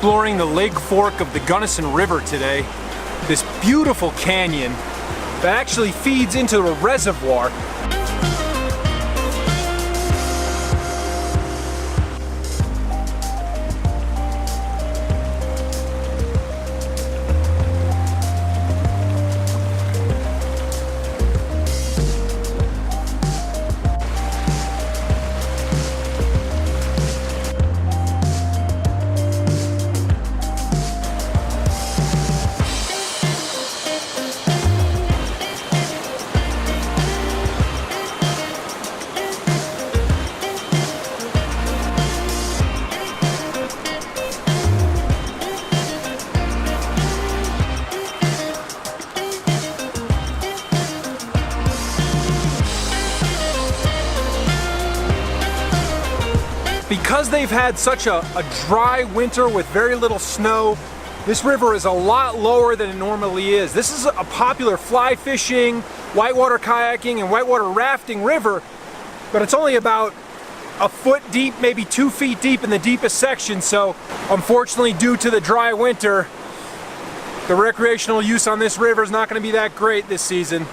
exploring the lake fork of the Gunnison River today. This beautiful canyon that actually feeds into a reservoir. Because they've had such a dry winter with very little snow, this river is a lot lower than it normally is. This is a popular fly fishing, whitewater kayaking, and whitewater rafting river, but it's only about a foot deep, maybe 2 feet deep in the deepest section, so unfortunately due to the dry winter, the recreational use on this river is not going to be that great this season,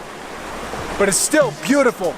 but it's still beautiful.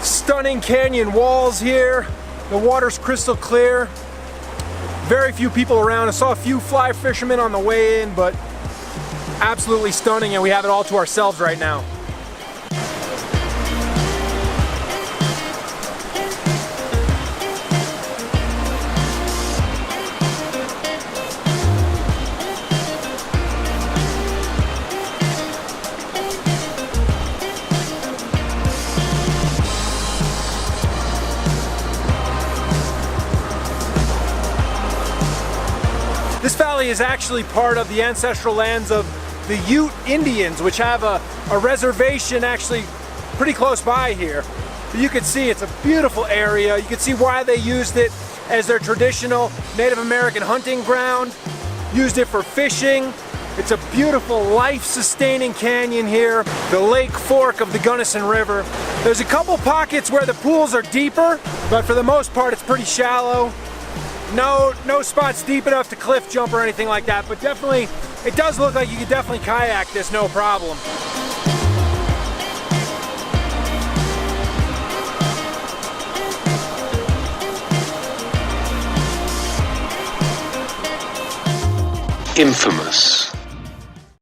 Stunning canyon walls here. The water's crystal clear. Very few people around. I saw a few fly fishermen on the way in, but absolutely stunning, and we have it all to ourselves right now. This valley is actually part of the ancestral lands of the Ute Indians, which have a reservation actually pretty close by here. But you can see it's a beautiful area. You can see why they used it as their traditional Native American hunting ground, used it for fishing. It's a beautiful life-sustaining canyon here, the lake fork of the Gunnison River. There's a couple pockets where the pools are deeper, but for the most part it's pretty shallow. No spots deep enough to cliff jump or anything like that, but definitely, it does look like you could definitely kayak this, no problem. Infamous.